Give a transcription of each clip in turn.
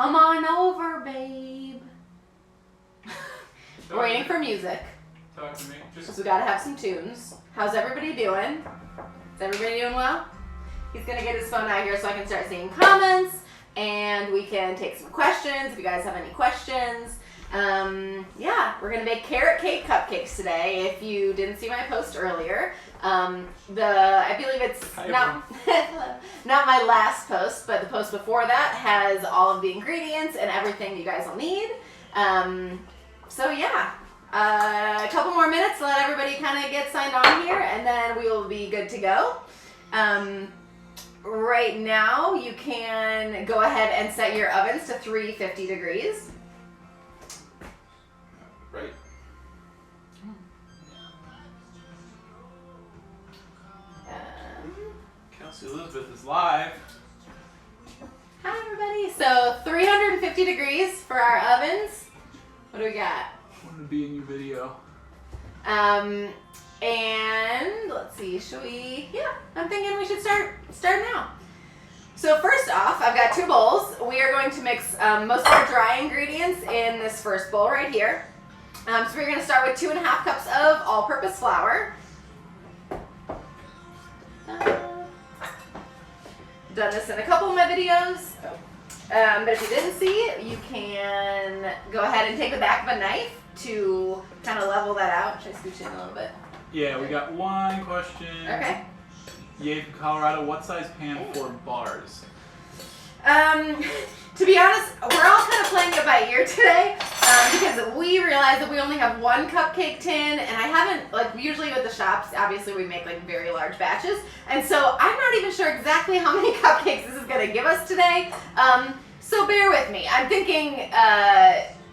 Come on over, babe. We're waiting for music. Talk to me. Because we gotta have some tunes. How's everybody doing? Is everybody doing well? He's gonna get his phone out here so I can start seeing comments and we can take some questions if you guys have any questions. Yeah, we're gonna make carrot cake cupcakes today. If you didn't see my post earlier, I believe it's not my last post, but the post before that has all of the ingredients and everything you guys will need. So yeah, a couple more minutes to let everybody kind of get signed on here, and then we will be good to go. Right now, you can go ahead and set your ovens to 350 degrees. Right. Kelsey Elizabeth is live. Hi everybody. So 350 degrees for our ovens. What do we got? I want to be in your video. And let's see, should we? Yeah, I'm thinking we should start now. So first off, I've got two bowls. We are going to mix most of our dry ingredients in this first bowl right here. So we're going to start with 2.5 cups of all-purpose flour. Done this in a couple of my videos. But if you didn't see it, you can go ahead and take the back of a knife to kind of level that out. Should I scooch in a little bit? Yeah, we got one question. Okay. Yay from Colorado. What size pan for bars? To be honest, we're all kind of playing it by ear today because we realized that we only have one cupcake tin, and I haven't, like, usually with the shops, obviously we make like very large batches, and so I'm not even sure exactly how many cupcakes this is going to give us today, so bear with me. I'm thinking,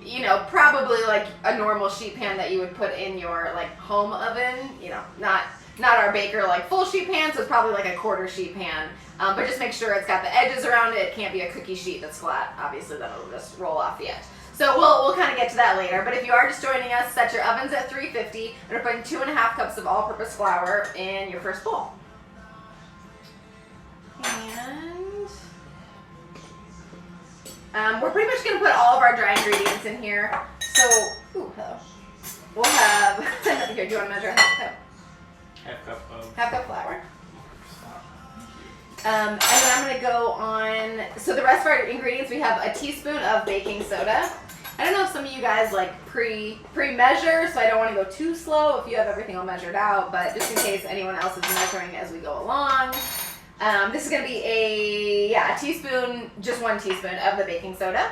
you know, probably like a normal sheet pan that you would put in your like home oven, you know, not our baker like full sheet pan, so it's probably like a quarter sheet pan. But just make sure it's got the edges around it. It can't be a cookie sheet that's flat. Obviously, then it'll just roll off the edge. So we'll kind of get to that later. But if you are just joining us, set your ovens at 350. And we're putting 2.5 cups of all-purpose flour in your first bowl. And we're pretty much going to put all of our dry ingredients in here. So, ooh, hello. We'll have, here, do you want to measure a half cup? Half cup flour. And then I'm going to go on, so the rest of our ingredients, we have a teaspoon of baking soda. I don't know if some of you guys like pre-measure, so I don't want to go too slow if you have everything all measured out, but just in case anyone else is measuring as we go along. This is going to be a teaspoon, just 1 teaspoon of the baking soda.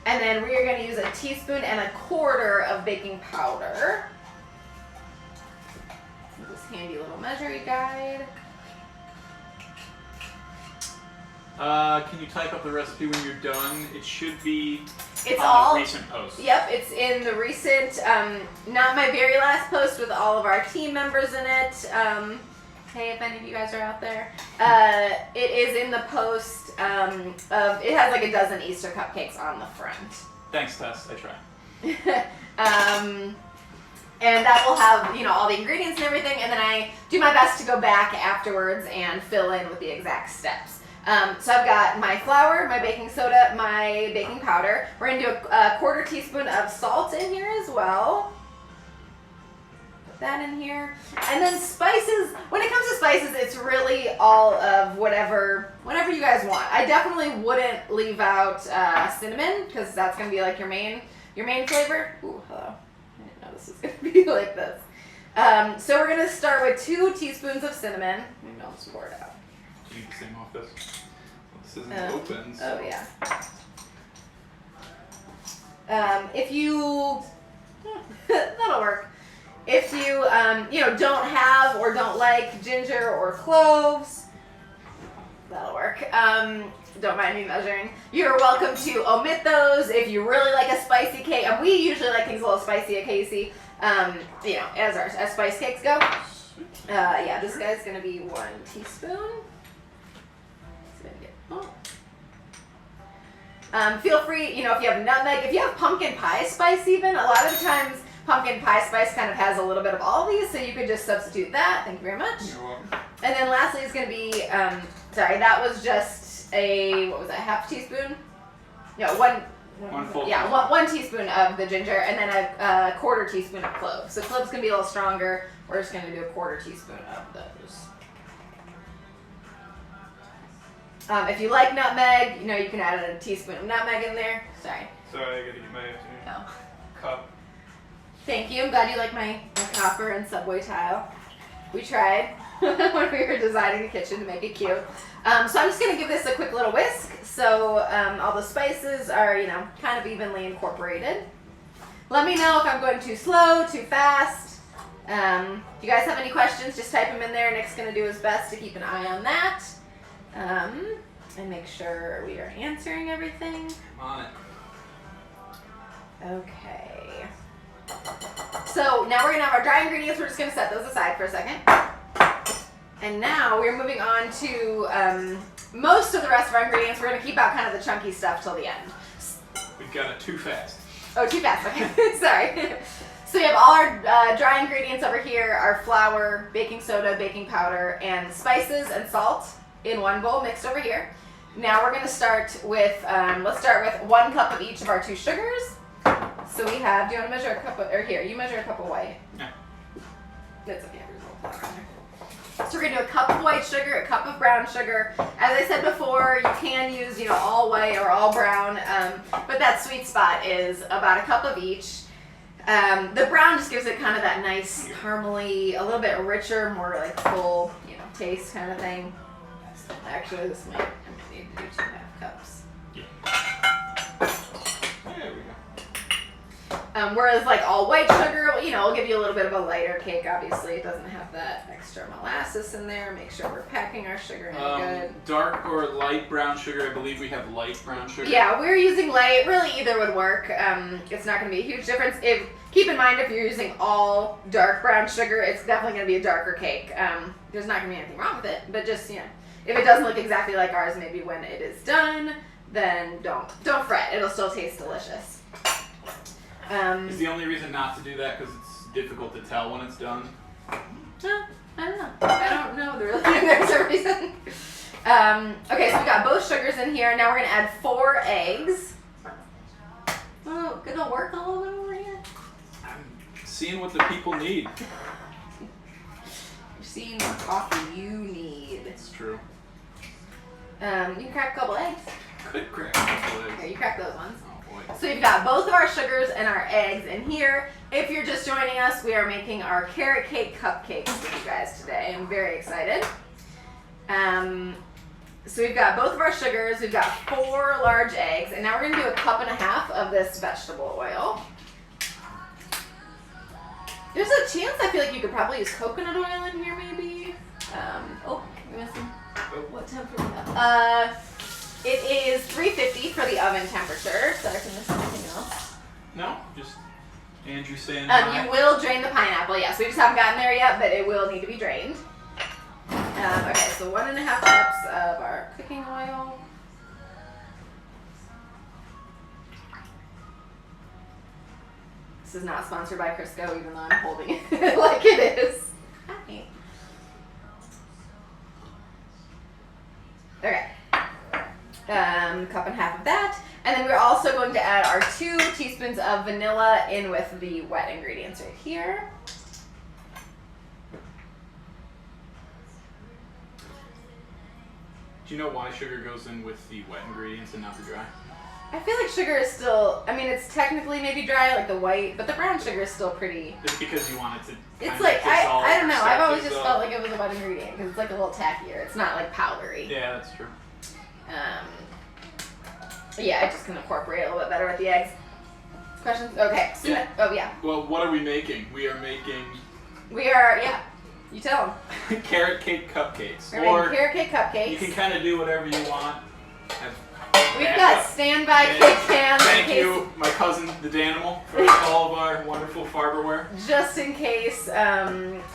And then we are going to use a teaspoon and 1/4 of baking powder. This handy little measuring guide. Can you type up the recipe when you're done? It should be It's on all the recent post. Yep, it's in the recent, not my very last post with all of our team members in it. Hey, if any of you guys are out there. It is in the post it has like a dozen Easter cupcakes on the front. Thanks, Tess. I try. And that will have, you know, all the ingredients and everything, and then I do my best to go back afterwards and fill in with the exact steps. So I've got my flour, my baking soda, my baking powder. We're going to do a 1/4 teaspoon of salt in here as well. Put that in here. And then spices. When it comes to spices, it's really all of whatever you guys want. I definitely wouldn't leave out cinnamon, because that's going to be like your main flavor. Ooh, hello. I didn't know this was going to be like this. So we're going to start with 2 teaspoons of cinnamon. Maybe I'll just pour it out. Do you need the same off this? This isn't open. So. Oh yeah. If you, that'll work. If you, you know, don't have or don't like ginger or cloves, that'll work. Don't mind me measuring. You're welcome to omit those if you really like a spicy cake. And we usually like things a little spicy at Casey. You know, as spice cakes go. Yeah, this guy's gonna be 1 teaspoon. Feel free, you know, if you have nutmeg, if you have pumpkin pie spice even, a lot of the times pumpkin pie spice kind of has a little bit of all these, so you could just substitute that. Thank you very much. You're welcome. And then lastly is going to be, sorry, that was just a, what was that, 1/2 teaspoon? Yeah, one teaspoon of the ginger, and then a quarter teaspoon of cloves. So cloves can be a little stronger. We're just gonna do a quarter teaspoon of those. If you like nutmeg, you can add a teaspoon of nutmeg in there. Sorry, I gotta get my cup. Thank you. I'm glad you like my copper and subway tile. We tried when we were designing the kitchen to make it cute. So I'm just going to give this a quick little whisk so all the spices are, kind of evenly incorporated. Let me know if I'm going too slow, too fast. If you guys have any questions, just type them in there. Nick's going to do his best to keep an eye on that and make sure we are answering everything. Come on it. Okay. So now we're going to have our dry ingredients. We're just going to set those aside for a second. And now we're moving on to most of the rest of our ingredients. We're going to keep out kind of the chunky stuff till the end. We've got it too fast. Oh, too fast. Okay. Sorry. So we have all our dry ingredients over here, our flour, baking soda, baking powder, and spices and salt in one bowl mixed over here. Now we're going to start with, let's start with 1 cup of each of our 2 sugars. So we have, do you want to measure a cup of, or here, you measure a cup of white. Yeah. That's okay, there's a little flour in there. So we're going to do a cup of white sugar, a cup of brown sugar. As I said before, you can use, all white or all brown, but that sweet spot is about a cup of each. The brown just gives it kind of that nice caramely, a little bit richer, more like full, taste kind of thing. Actually, I might need to do 2.5 cups. Yeah. There we go. Whereas like all white sugar, will give you a little bit of a lighter cake. Obviously, it doesn't have that extra molasses in there. Make sure we're packing our sugar in good. Dark or light brown sugar? I believe we have light brown sugar. Yeah, we're using light. Really, either would work. It's not going to be a huge difference. Keep in mind, if you're using all dark brown sugar, it's definitely going to be a darker cake. There's not going to be anything wrong with it, but just if it doesn't look exactly like ours, maybe when it is done, then don't fret. It'll still taste delicious. Is the only reason not to do that because it's difficult to tell when it's done? No, I don't know. I don't know. There's a reason. Okay, so we got both sugars in here. Now we're going to add 4 eggs. Oh, gonna work all of them over here? I'm seeing what the people need. You're seeing what coffee you need. It's true. You can crack a couple eggs. Could crack a couple eggs. Here, you crack those ones. Oh, So we've got both of our sugars and our eggs in here. If you're just joining us, we are making our carrot cake cupcakes with you guys today. I'm very excited. So we've got both of our sugars, we've got 4 large eggs, and now we're gonna do 1.5 cups of this vegetable oil. There's a chance I feel like you could probably use coconut oil in here maybe. We're missing. What temperature? It is 350 for the oven temperature. So I can miss anything else. No, just Andrew saying you will drain the pineapple, yes. We just haven't gotten there yet, but it will need to be drained. Okay, so 1.5 cups of our cooking oil. This is not sponsored by Crisco, even though I'm holding it like it is. Hi. Okay. 1.5 cups of that. And then we're also going to add our 2 teaspoons of vanilla in with the wet ingredients right here. Do you know why sugar goes in with the wet ingredients and not the dry? I feel like sugar is still, it's technically maybe dry, like the white, but the brown sugar is still pretty. Just because you want it to. It's like, I don't know, I've always just felt like it was a wet ingredient because it's like a little tackier. It's not like powdery. Yeah, that's true. Yeah, I just can incorporate a little bit better with the eggs. Questions? Okay. So Yeah. Oh, yeah. Well, what are we making? We are making. Yeah. You tell them. Carrot cake cupcakes. We're making carrot cake cupcakes. You can kind of do whatever you want. We've got standby cake pans. Thank you, my cousin, the Danimal, for all of our wonderful farberware. Just in case.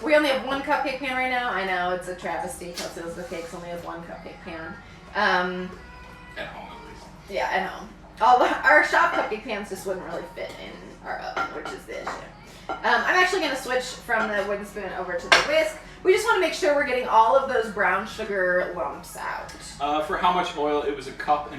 We only have 1 cupcake pan right now. I know, it's a travesty. Kelsey Elizabeth Cakes only has 1 cupcake pan. At home, at least. Yeah, at home. Our shop cupcake pans just wouldn't really fit in our oven, which is the issue. I'm actually going to switch from the wooden spoon over to the whisk. We just want to make sure we're getting all of those brown sugar lumps out. For how much oil? It was 1.5 cups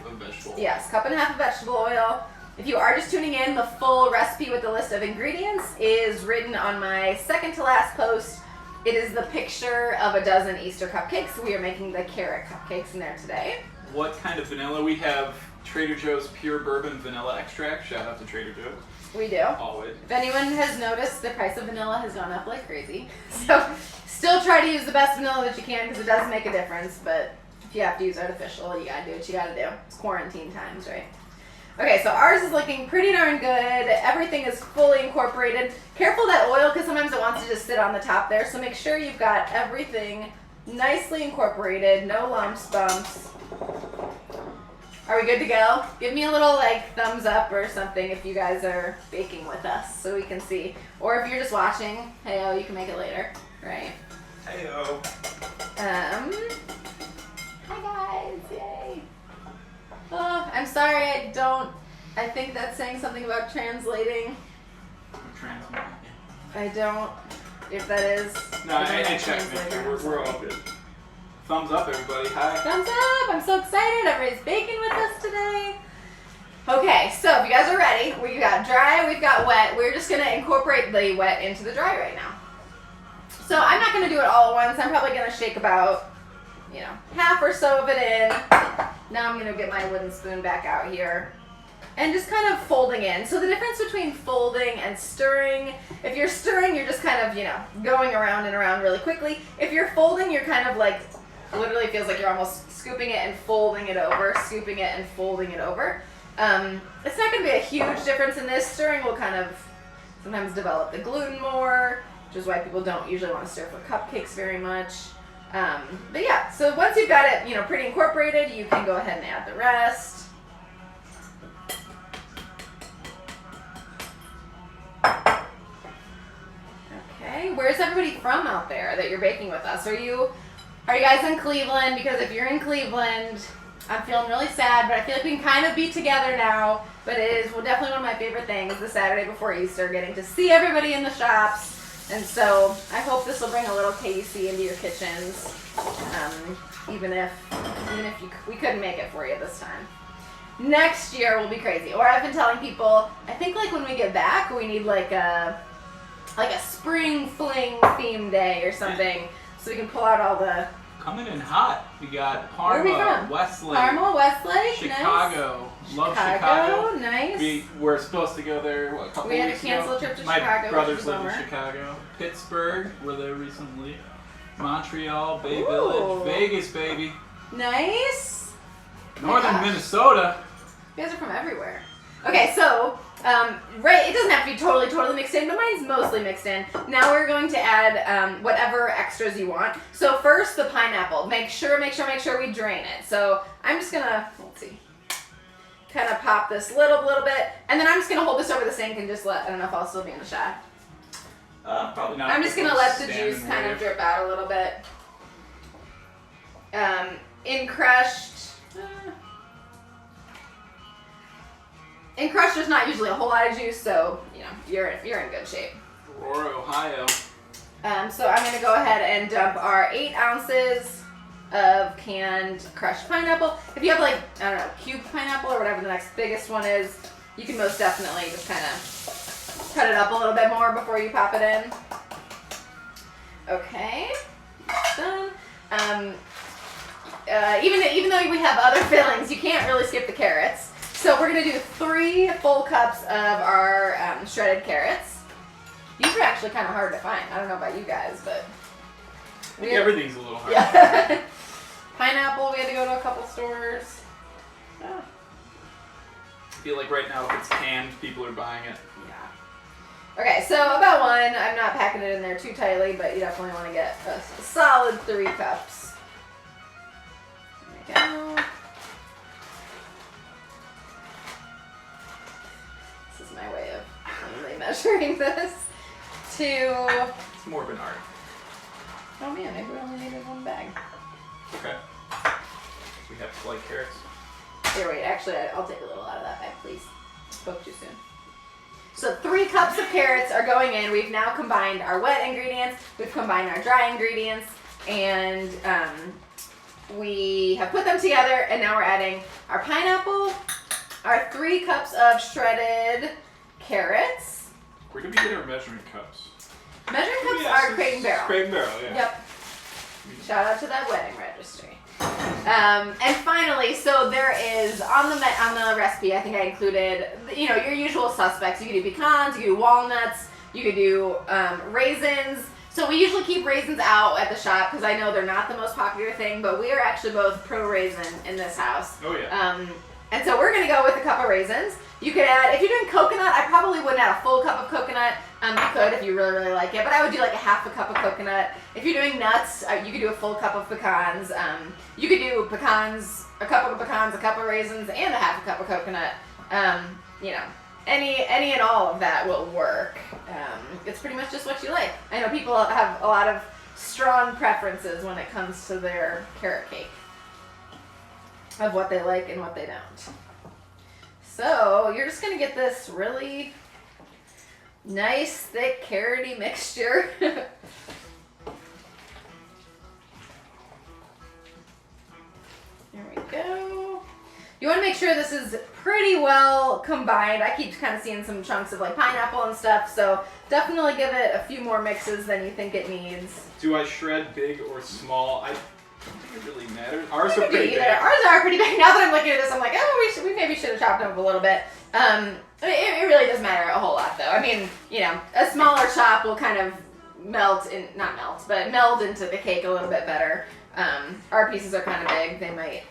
of vegetable oil. Yes, 1.5 cups of vegetable oil. If you are just tuning in, the full recipe with the list of ingredients is written on my second to last post. It is the picture of a dozen Easter cupcakes. We are making the carrot cupcakes in there today. What kind of vanilla? We have Trader Joe's Pure Bourbon Vanilla Extract. Shout out to Trader Joe's. We do. Always. If anyone has noticed, the price of vanilla has gone up like crazy. So still try to use the best vanilla that you can because it does make a difference. But if you have to use artificial, you gotta do what you gotta do. It's quarantine times, right? Okay, so ours is looking pretty darn good. Everything is fully incorporated. Careful that oil because sometimes it wants to just sit on the top there. So make sure you've got everything nicely incorporated. No lumps, bumps. Are we good to go? Give me a little like thumbs up or something if you guys are baking with us so we can see. Or if you're just watching, hey-o, you can make it later, right? Hey-o. Hi guys, yay. Oh, I'm sorry I think that's saying something about translating. I don't, if that is. No, I checked it. We're all good. Thumbs up, everybody. Hi. Thumbs up. I'm so excited. Everybody's baking with us today. Okay, so if you guys are ready, we've got dry, we've got wet. We're just going to incorporate the wet into the dry right now. So I'm not going to do it all at once. I'm probably going to shake about, half or so of it in. Now I'm going to get my wooden spoon back out here. And just kind of folding in. So the difference between folding and stirring, if you're stirring, you're just kind of, going around and around really quickly. If you're folding, you're kind of like, literally feels like you're almost scooping it and folding it over, scooping it and folding it over. It's not going to be a huge difference in this. Stirring will kind of sometimes develop the gluten more, which is why people don't usually want to stir for cupcakes very much. But yeah, so once you've got it, pretty incorporated, you can go ahead and add the rest. Okay, where's everybody from out there that you're baking with us? Are you guys in Cleveland? Because if you're in Cleveland, I'm feeling really sad, but I feel like we can kind of be together now. But it is definitely one of my favorite things, the Saturday before Easter, getting to see everybody in the shops. And so I hope this will bring a little KC into your kitchens, even if we couldn't make it for you this time. Next year will be crazy. Or I've been telling people, I think like when we get back, we need like a spring fling theme day or something, so we can pull out all the. Coming in hot. We got Parma, Where are we from? Westlake, Parma, Westlake, Chicago. Nice. Love Chicago. Nice. We were supposed to go there a couple We had weeks to cancel ago. a trip to My Chicago. brothers which is a live in bummer. Chicago. Pittsburgh, we're there recently. Montreal, Bay Ooh. Village, Vegas, baby. Nice. Northern gosh. Minnesota. You guys are from everywhere. Okay, so it doesn't have to be totally mixed in, but mine's mostly mixed in. Now we're going to add whatever extras you want. So first, the pineapple. Make sure we drain it. So I'm just gonna, let's see, kind of pop this little bit, and then I'm just gonna hold this over the sink and just I don't know if I'll still be in the shot. Probably not. I'm just gonna let the Stand juice and kind of wave. drip out a little bit. In crushed, there's not usually a whole lot of juice, so you're in good shape. Aurora, Ohio. So I'm gonna go ahead and dump our 8 ounces of canned crushed pineapple. If you have like, I don't know, cubed pineapple or whatever the next biggest one is, you can most definitely just kind of cut it up a little bit more before you pop it in. Okay, done. Even though we have other fillings, you can't really skip the carrots. So we're going to do 3 full cups of our shredded carrots. These are actually kind of hard to find. I don't know about you guys, but... I think everything's a little hard. Yeah. Pineapple, we had to go to a couple stores. Oh. I feel like right now if it's canned, people are buying it. Yeah. Okay, so about 1. I'm not packing it in there too tightly, but you definitely want to get a solid 3 cups. There we go. My way of cleanly measuring this. 2. It's more of an art. Oh man, maybe we only needed 1 bag. Okay. We have to like carrots. Here, wait, actually, I'll take a little out of that bag, please. Spoke too soon. So 3 cups of carrots are going in. We've now combined our wet ingredients. We've combined our dry ingredients. And we have put them together. And now we're adding our pineapple, our 3 cups of shredded carrots. Where do we get our measuring cups? Measuring cups are Crate and Barrel. Crate and Barrel, yeah. Yep. Shout out to that wedding registry. And finally, so there is on the recipe, I think I included, your usual suspects. You could do pecans, you could do walnuts, you could do raisins. So we usually keep raisins out at the shop because I know they're not the most popular thing, but we are actually both pro raisin in this house. Oh yeah. And so we're gonna go with a cup of raisins. You could add, if you're doing coconut, I probably wouldn't add a full cup of coconut. You could if you really, really like it, but I would do like a half a cup of coconut. If you're doing nuts, you could do a full cup of pecans. You could do pecans, a cup of pecans, a cup of raisins, and a half a cup of coconut. Any and all of that will work. It's pretty much just what you like. I know people have a lot of strong preferences when it comes to their carrot cake of what they like and what they don't. So you're just gonna get this really nice, thick, carroty mixture. There we go. You want to make sure this is pretty well combined. I keep kind of seeing some chunks of like pineapple and stuff, so definitely give it a few more mixes than you think it needs. Do I shred big or small? I don't think it really matters. Ours are pretty big. Ours are pretty big. Now that I'm looking at this, I'm like, oh, we maybe should have chopped them up a little bit. It really does matter a whole lot, though. I mean, a smaller chop will kind of meld into the cake a little bit better. Our pieces are kind of big. They might.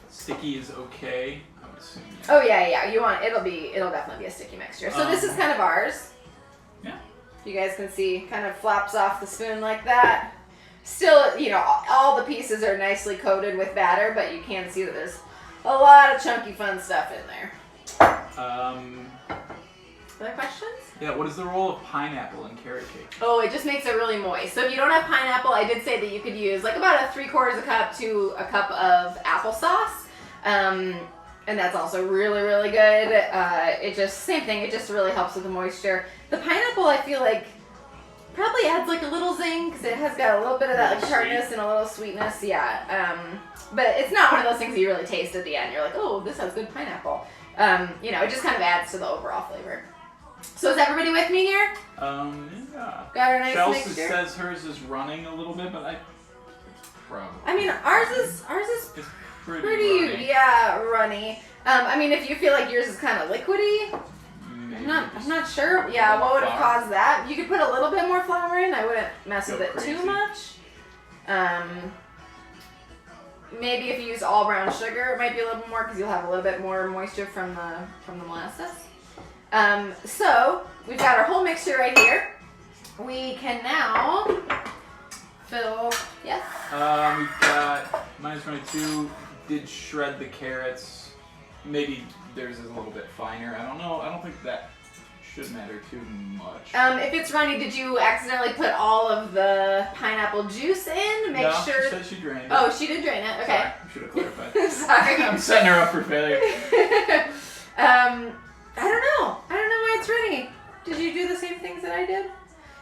Sticky is okay, I would assume. Oh yeah. It'll definitely be a sticky mixture. So this is kind of ours. Yeah. You guys can see, kind of flops off the spoon like that. Still, all the pieces are nicely coated with batter, but you can see that there's a lot of chunky fun stuff in there. Other questions? Yeah, what is the role of pineapple in carrot cake? Oh, it just makes it really moist. So if you don't have pineapple, I did say that you could use like about a 3/4 cup to a cup of applesauce. And that's also really, really good. Same thing, it just really helps with the moisture. The pineapple, I feel like, probably adds like a little zing because it has got a little bit of that like tartness and a little sweetness. Yeah. But it's not one of those things that you really taste at the end. You're like, oh, this has good pineapple. It just kind of adds to the overall flavor. So is everybody with me here? Yeah. Got our nice Chelsea mixture? says hers is running a little bit, but probably. I mean, ours is It's pretty runny. Runny. I mean, if you feel like yours is kind of liquidy, I'm not sure. Yeah, what would have caused that? You could put a little bit more flour in. I wouldn't mess with it too much. Maybe if you use all brown sugar, it might be a little bit more because you'll have a little bit more moisture from the molasses. So we've got our whole mixture right here. We can now fill. Yes. We've got -22. Did shred the carrots. Maybe theirs is a little bit finer. I don't know. I don't think that should matter too much. If it's runny, did you accidentally put all of the pineapple juice in? Make sure. She said she drained it. Oh, she did drain it. Okay. Sorry, I should have clarified. Sorry. I'm setting her up for failure. I don't know why it's runny. Did you do the same things that I did?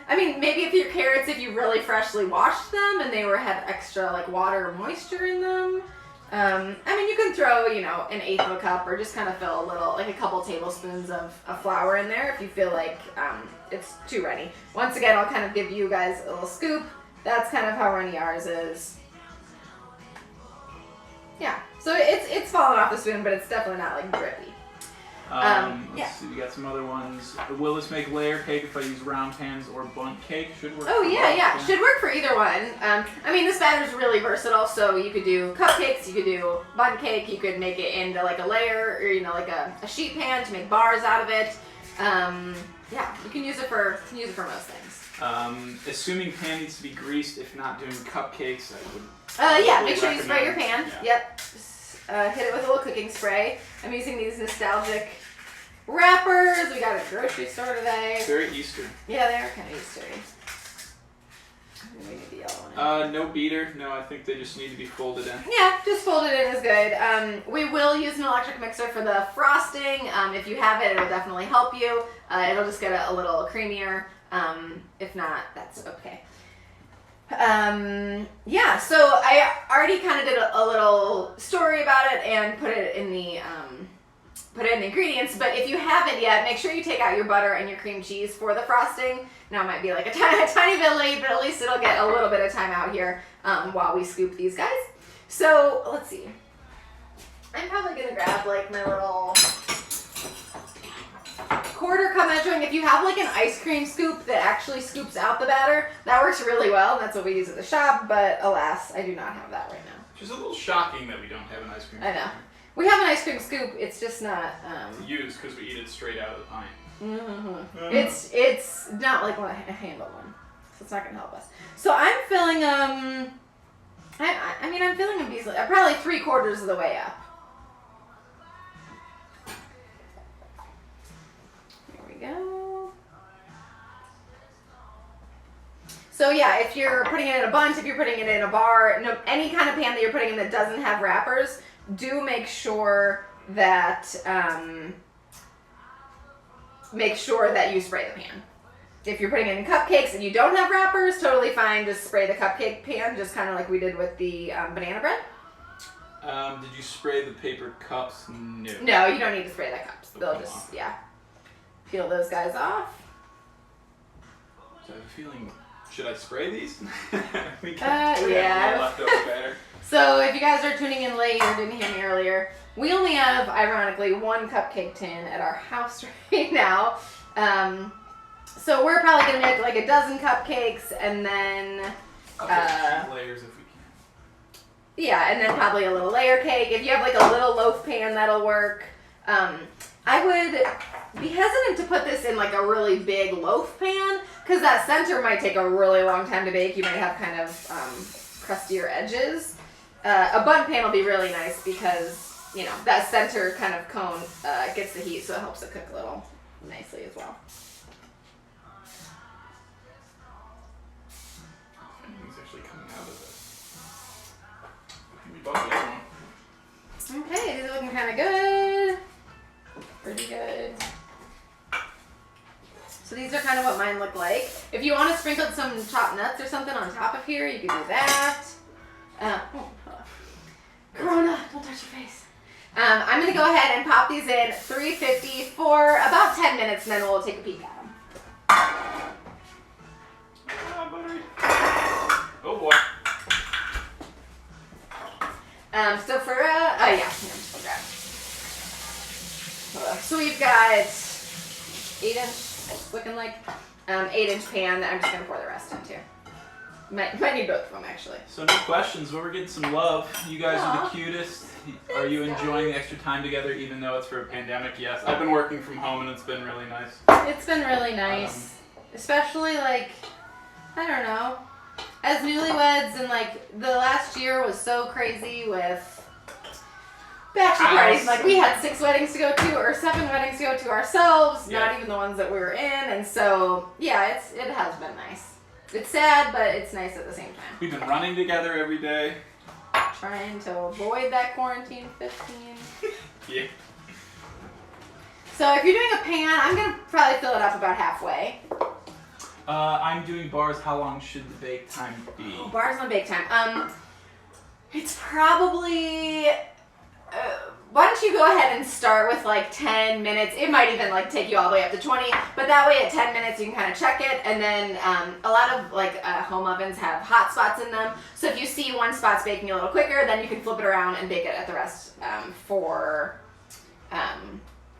I mean, maybe if your carrots, if you really freshly washed them and they had extra like water or moisture in them. I mean, you can throw, an 1/8 of a cup or just kind of fill a little, like a couple tablespoons of flour in there if you feel like it's too runny. Once again, I'll kind of give you guys a little scoop. That's kind of how runny ours is. Yeah, so it's falling off the spoon, but it's definitely not like drippy. Let's see, we got some other ones. Will this make layer cake if I use round pans or bundt cake? Should work. Oh yeah. Should work for either one. I mean, this batter's really versatile, so you could do cupcakes, you could do bundt cake, you could make it into like a layer or like a sheet pan to make bars out of it. Yeah, you can use it for most things. Assuming pan needs to be greased, if not doing cupcakes, I would. Yeah, make sure you spray your pan. Yeah. Yep. Hit it with a little cooking spray. I'm using these nostalgic wrappers. We got at a grocery store today. Very Easter. Yeah, they are kind of Eastery. We need the all in? No beater. No, I think they just need to be folded in. Yeah, just fold it in is good. We will use an electric mixer for the frosting. If you have it, it'll definitely help you. It'll just get a little creamier. If not, that's okay. Yeah, so I already kind of did a little story about it and put it in the ingredients, but if you haven't yet, make sure you take out your butter and your cream cheese for the frosting. Now it might be like a tiny bit late, but at least it'll get a little bit of time out here while we scoop these guys. So let's see. I'm probably gonna grab like my little quarter cup measuring. If you have like an ice cream scoop that actually scoops out the batter, that works really well, and that's what we use at the shop, but alas, I do not have that right now. Which is a little shocking that we don't have an ice cream scoop. I know. We have an ice cream scoop, it's just not... used because we eat it straight out of the pint. Mm-hmm. It's not like a handle one, so it's not going to help us. So I'm filling I'm filling them easily. I'm probably 3/4 of the way up. Here we go. So yeah, if you're putting it in a bunch, if you're putting it in a bar, any kind of pan that you're putting in that doesn't have wrappers, do make sure that you spray the pan. If you're putting it in cupcakes and you don't have wrappers, totally fine. Just spray the cupcake pan, just kind of like we did with the banana bread. Did you spray the paper cups? No. No, you don't need to spray the cups. They'll just, peel those guys off. So I have a feeling, should I spray these? we yeah. Leftover batter. So if you guys are tuning in late or didn't hear me earlier, we only have, ironically, 1 cupcake tin at our house right now. So we're probably going to make like a dozen cupcakes and then... layers if we can. Yeah, and then probably a little layer cake. If you have like a little loaf pan, that'll work. I would be hesitant to put this in like a really big loaf pan because that center might take a really long time to bake. You might have kind of crustier edges. A bun pan will be really nice because, you know, that center kind of cone gets the heat, so it helps it cook a little nicely as well. Anything's actually coming out of this. We bought this one. Okay, these are looking kind of good. Pretty good. So these are kind of what mine look like. If you want to sprinkle some chopped nuts or something on top of here, you can do that. Corona, don't touch your face. I'm going to go ahead and pop these in 350 for about 10 minutes, and then we'll take a peek at them. Oh boy. So for, yeah, just grab. So we've got 8-inch, looking like, 8-inch pan that I'm just going to pour the rest into. Might need both of them, actually. So no questions, but we're getting some love. You guys are the cutest. Are you enjoying the extra time together, even though it's for a pandemic? Yes. I've been working from home, and it's been really nice. It's been really nice. Especially, like, I don't know. As newlyweds, and, like, the last year was so crazy with bachelor parties. Like, we had 6 weddings to go to, or 7 weddings to go to ourselves, not even the ones that we were in. And so, yeah, it has been nice. It's sad, but it's nice at the same time. We've been running together every day. Trying to avoid that quarantine 15. Yeah. So if you're doing a pan, I'm going to probably fill it up about halfway. I'm doing bars. How long should the bake time be? Oh, bars on bake time. It's probably... why don't you go ahead and start with like 10 minutes. It might even like take you all the way up to 20, but that way at 10 minutes you can kind of check it. And then a lot of like home ovens have hot spots in them. So if you see one spot's baking a little quicker, then you can flip it around and bake it at the rest for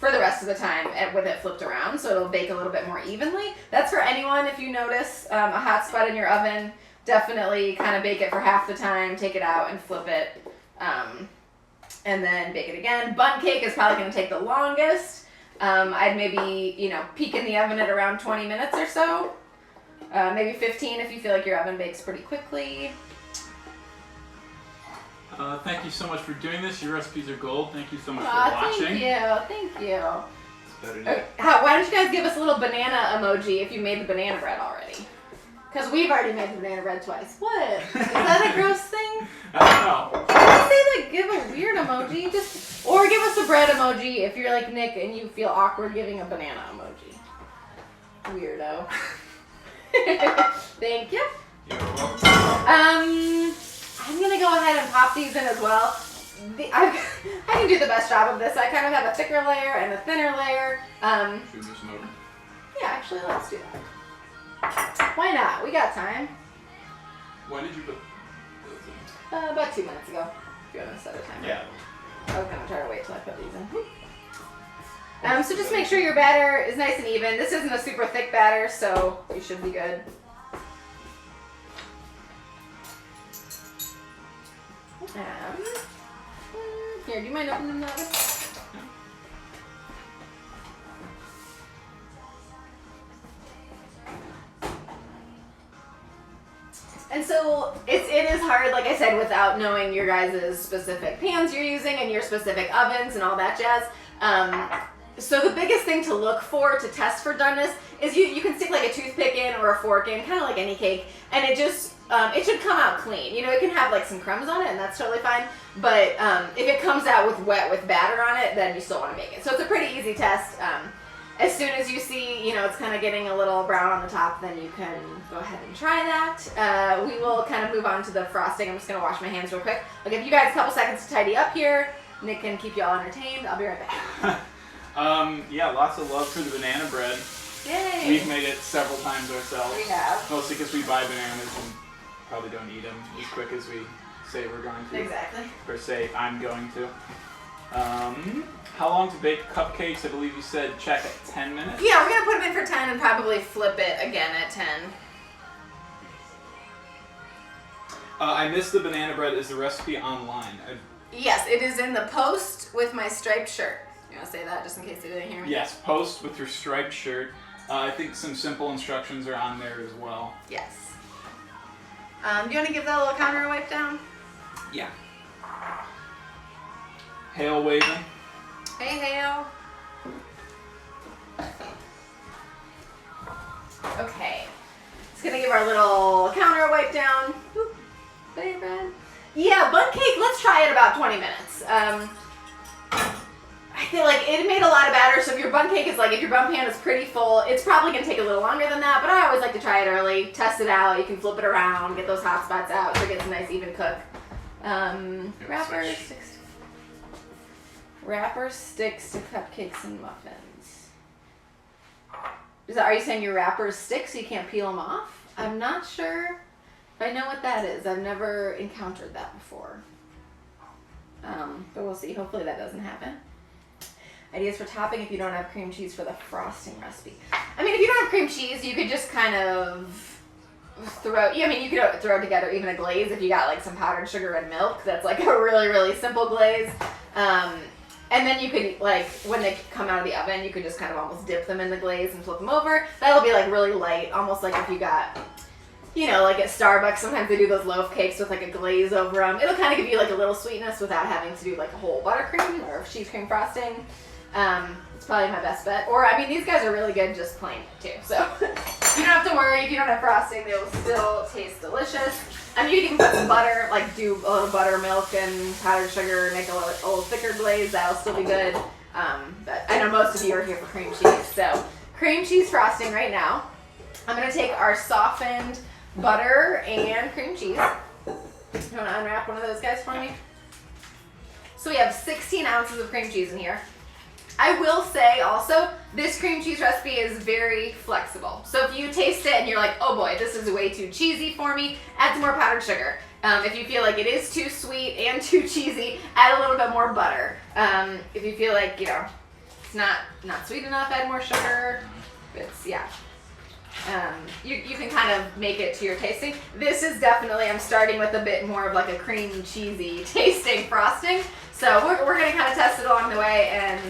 the rest of the time with it flipped around. So it'll bake a little bit more evenly. That's for anyone. If you notice a hot spot in your oven, definitely kind of bake it for half the time, take it out and flip it. And then bake it again. Bun cake is probably going to take the longest. I'd maybe, peek in the oven at around 20 minutes or so. Maybe 15 if you feel like your oven bakes pretty quickly. Thank you so much for doing this. Your recipes are gold. Thank you so much for watching. Thank you. It's better than why don't you guys give us a little banana emoji if you made the banana bread already? Because we've already made the banana bread twice. What? Is that a gross thing? I don't know. I say like give a weird emoji, or give us a bread emoji if you're like Nick and you feel awkward giving a banana emoji. Weirdo. Thank you. You're welcome. I'm gonna go ahead and pop these in as well. I can do the best job of this. I kind of have a thicker layer and a thinner layer. Should we do some over? Yeah, actually, let's do that. Why not? We got time. When did you put those in? About 2 minutes ago. If you want to set a timer. Yeah. I was gonna try to wait till I put these in. So just make sure your batter is nice and even. This isn't a super thick batter, so you should be good. Here, do you mind opening that one? And so it is hard, like I said, without knowing your guys' specific pans you're using and your specific ovens and all that jazz. So the biggest thing to look for to test for doneness is you can stick like a toothpick in or a fork in, kind of like any cake, and it just it should come out clean. You know, it can have like some crumbs on it, and that's totally fine. But if it comes out with batter on it, then you still want to make it. So it's a pretty easy test. As soon as you see, you know, it's kind of getting a little brown on the top, then you can go ahead and try that. We will kind of move on to the frosting. I'm just going to wash my hands real quick. I'll give you guys a couple seconds to tidy up here. Nick can keep you all entertained. I'll be right back. Yeah, lots of love for the banana bread. Yay! We've made it several times ourselves. We have. Mostly because we buy bananas and probably don't eat them as quick as we say we're going to. Exactly. Or say I'm going to. How long to bake cupcakes? I believe you said check at 10 minutes. Yeah, we're going to put them in for 10 and probably flip it again at 10. I missed the banana bread. Is the recipe online? Yes, it is in the post with my striped shirt. You want to say that just in case they didn't hear me? Yes, post with your striped shirt. I think some simple instructions are on there as well. Yes. Do you want to give that a little counter a wipe down? Yeah. Hail waving. Hey, Hale. Okay. Just gonna give our little counter a wipe down. Oop. Banana bread. Yeah, bun cake, let's try it about 20 minutes. I feel like it made a lot of batter, so if your bun cake is like, if your bun pan is pretty full, it's probably gonna take a little longer than that, but I always like to try it early, test it out, you can flip it around, get those hot spots out so it gets a nice even cook. Wrapper sticks to cupcakes and muffins. Are you saying your wrappers stick so you can't peel them off? I'm not sure if I know what that is. I've never encountered that before. But we'll see. Hopefully that doesn't happen. Ideas for topping if you don't have cream cheese for the frosting recipe. I mean, if you don't have cream cheese, you could just kind of throw, you could throw together even a glaze if you got like some powdered sugar and milk. That's like a really, really simple glaze. And then you could, like, when they come out of the oven, you could just kind of almost dip them in the glaze and flip them over. That'll be like really light, almost like if you got, you know, like at Starbucks, sometimes they do those loaf cakes with like a glaze over them. It'll kind of give you like a little sweetness without having to do like a whole buttercream or cheese cream frosting. It's probably my best bet. Or, I mean, these guys are really good just plain too. So you don't have to worry if you don't have frosting, they will still taste delicious. I mean, you can put some butter, like do a little buttermilk and powdered sugar, make a little thicker glaze, that'll still be good. But I know most of you are here for cream cheese. So cream cheese frosting right now. I'm going to take our softened butter and cream cheese. You want to unwrap one of those guys for me? So we have 16 ounces of cream cheese in here. I will say also, this cream cheese recipe is very flexible. So if you taste it and you're like, oh boy, this is way too cheesy for me, add some more powdered sugar. If you feel like it is too sweet and too cheesy, add a little bit more butter. If you feel like, you know, it's not sweet enough, add more sugar. It's, yeah. You can kind of make it to your tasting. This is definitely, I'm starting with a bit more of like a cream cheesy tasting frosting. So we're going to kind of test it along the way, and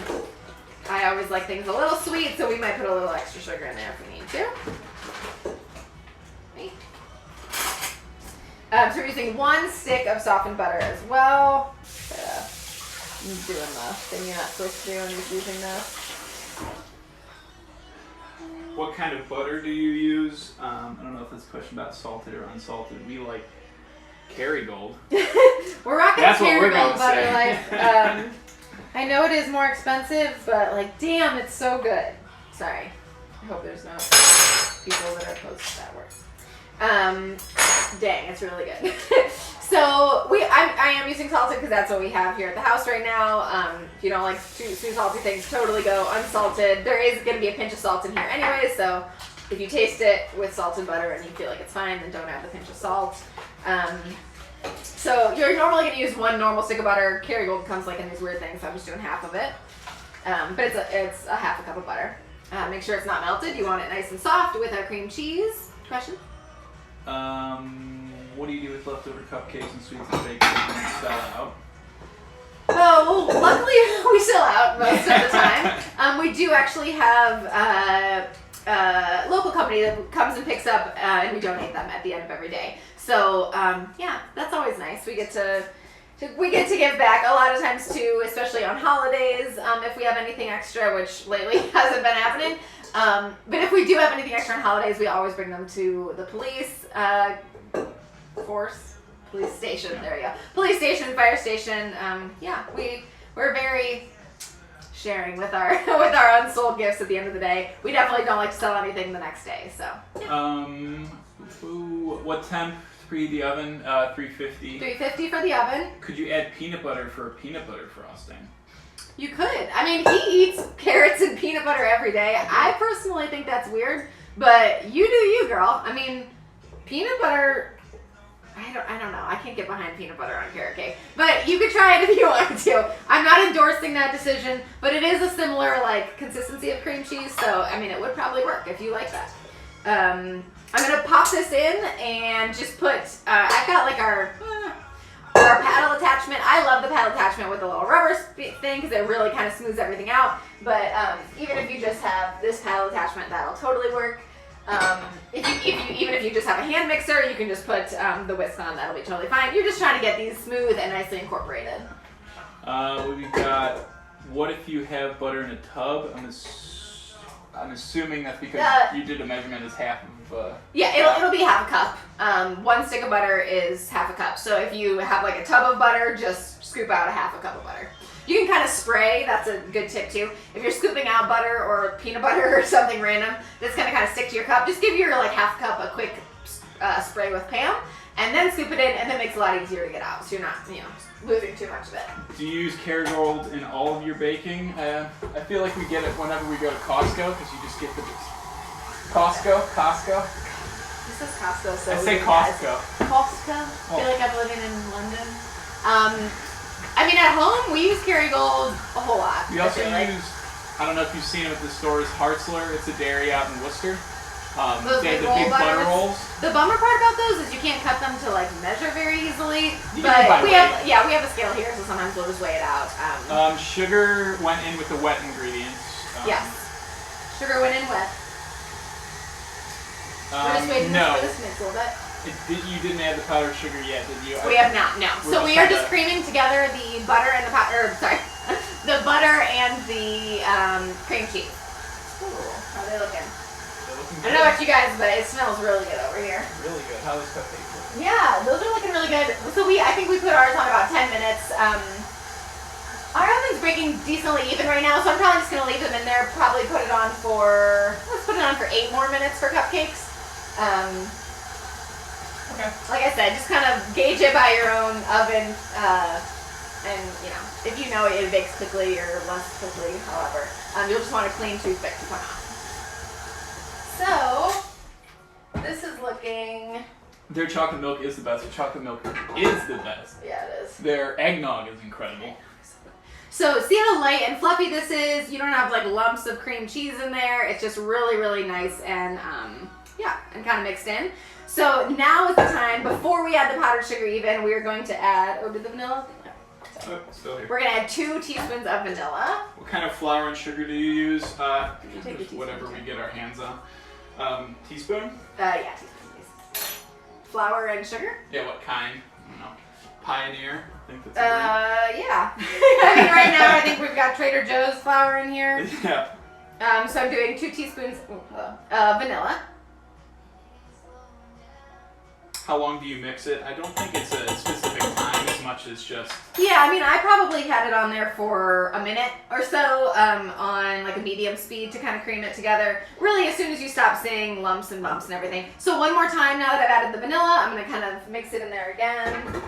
I always like things a little sweet, so we might put a little extra sugar in there if we need to. Right. So we're using 1 stick of softened butter as well. I'm doing the thing you're not supposed to do when you're using this. What kind of butter do you use? I don't know if this question about salted or unsalted. We like Kerrygold. We're rocking That's what we're Kerrygold gonna butter say. life. I know it is more expensive, but like, damn, it's so good. Sorry. I hope there's no people that are opposed to that word. Dang, it's really good. So I am using salted because that's what we have here at the house right now. If you don't like too salty things, totally go unsalted. There is going to be a pinch of salt in here anyway, so if you taste it with salted butter and you feel like it's fine, then don't add the pinch of salt. So you're normally going to use one normal stick of butter. Kerrygold comes like in these weird things, so I'm just doing half of it. But it's a half a cup of butter. Make sure it's not melted. You want it nice and soft with our cream cheese. Question? What do you do with leftover cupcakes and sweets and baked goods when you sell out? Oh, well, luckily we sell out most of the time. We do actually have a local company that comes and picks up, and we donate them at the end of every day. So yeah, that's always nice. We get to give back a lot of times too, especially on holidays. If we have anything extra, which lately hasn't been happening. But if we do have anything extra on holidays, we always bring them to the police police station. There you go. Police station, fire station. Yeah, we're very sharing with our unsold gifts at the end of the day. We definitely don't like to sell anything the next day. So. Yeah. What temp to preheat the oven? 350. 350 for the oven. Could you add peanut butter for a peanut butter frosting? You could. I mean, he eats carrots and peanut butter every day. I personally think that's weird, but you do you, girl. I mean, peanut butter. I don't know. I can't get behind peanut butter on carrot cake, but you could try it if you want to. I'm not endorsing that decision, but it is a similar like consistency of cream cheese, so I mean, it would probably work if you like that. I'm gonna pop this in and just put. I've got like our paddle attachment. I love the paddle attachment with the little rubber thing because it really kind of smooths everything out. But even if you just have this paddle attachment, that'll totally work. Even if you just have a hand mixer, you can just put the whisk on. That'll be totally fine. You're just trying to get these smooth and nicely incorporated. We've got. What if you have butter in a tub? I'm assuming that's because you did a measurement as half of. Yeah, it'll be half a cup. One stick of butter is half a cup. So if you have like a tub of butter, just scoop out a half a cup of butter. You can kind of spray. That's a good tip too. If you're scooping out butter or peanut butter or something random that's gonna kind of stick to your cup, just give your like half cup a quick spray with Pam, and then scoop it in, and that makes it a lot easier to get out. So you're not, losing too much of it. Do you use Kerrygold in all of your baking? I feel like we get it whenever we go to Costco because you just get the Costco. This is Costco, so I say Costco. Costco. I feel like I'm living in London. I mean, at home we use Kerrygold a whole lot. We also use. I don't know if you've seen it at the stores. Hartzler. It's a dairy out in Worcester. They have the big butter rolls. The bummer part about those is you can't cut them to like measure very easily. But we have a scale here, so sometimes we'll just weigh it out. Sugar went in with the wet ingredients. Yes. Sugar went in wet. We're just waiting for this mix a little bit. You didn't add the powdered sugar yet, did you? We have not, no. So we are just creaming together the butter and the butter and the cream cheese. Ooh, how are they looking? I don't know about you guys, but it smells really good over here. Really good. How is cupcakes looking? Yeah, those are looking really good. So I think we put ours on about 10 minutes. Our oven's breaking decently even right now, so I'm probably just gonna leave them in there. Probably let's put it on for 8 more minutes for cupcakes. Okay. Like I said, just kind of gauge it by your own oven, and if you know it bakes quickly or less quickly, however, you'll just want a clean toothpick to come out. So this is looking. Their chocolate milk is the best. Their chocolate milk is the best. Yeah, it is. Their eggnog is incredible. So see how light and fluffy this is? You don't have like lumps of cream cheese in there. It's just really, really nice and and kind of mixed in. So now is the time, before we add the powdered sugar even, we are going to add, did the vanilla? Oh, still here. We're going to add 2 teaspoons of vanilla. What kind of flour and sugar do you use? Just whatever we get our hands on. Teaspoon? Yeah, teaspoon, please. Flour and sugar? Yeah, what kind? I don't know. Pioneer? I think that's a brand. Yeah. I mean, right now I think we've got Trader Joe's flour in here. Yeah. So I'm doing 2 teaspoons vanilla. How long do you mix it? I don't think it's a specific time as much as just... Yeah, I mean, I probably had it on there for a minute or so on like a medium speed to kind of cream it together. Really, as soon as you stop seeing lumps and bumps and everything. So one more time now that I've added the vanilla, I'm going to kind of mix it in there again.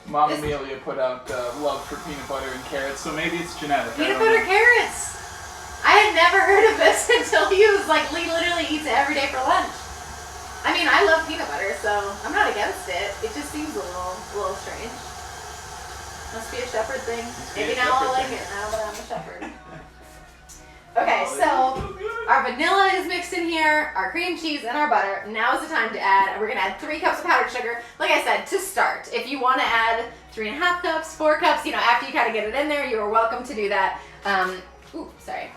Mom Amelia put out love for peanut butter and carrots, so maybe it's genetic. Peanut butter carrots! I had never heard of this until he was like, he literally eats it every day for lunch. I mean, I love peanut butter, so I'm not against it. It just seems a little strange. Must be a shepherd thing. Maybe now I'll like it now that I'm a shepherd. Okay, so our vanilla is mixed in here, our cream cheese, and our butter. Now is the time to add, we're gonna add 3 cups of powdered sugar. Like I said, to start. If you wanna add 3.5 cups, 4 cups, you know, after you kind of get it in there, you are welcome to do that. Ooh, sorry.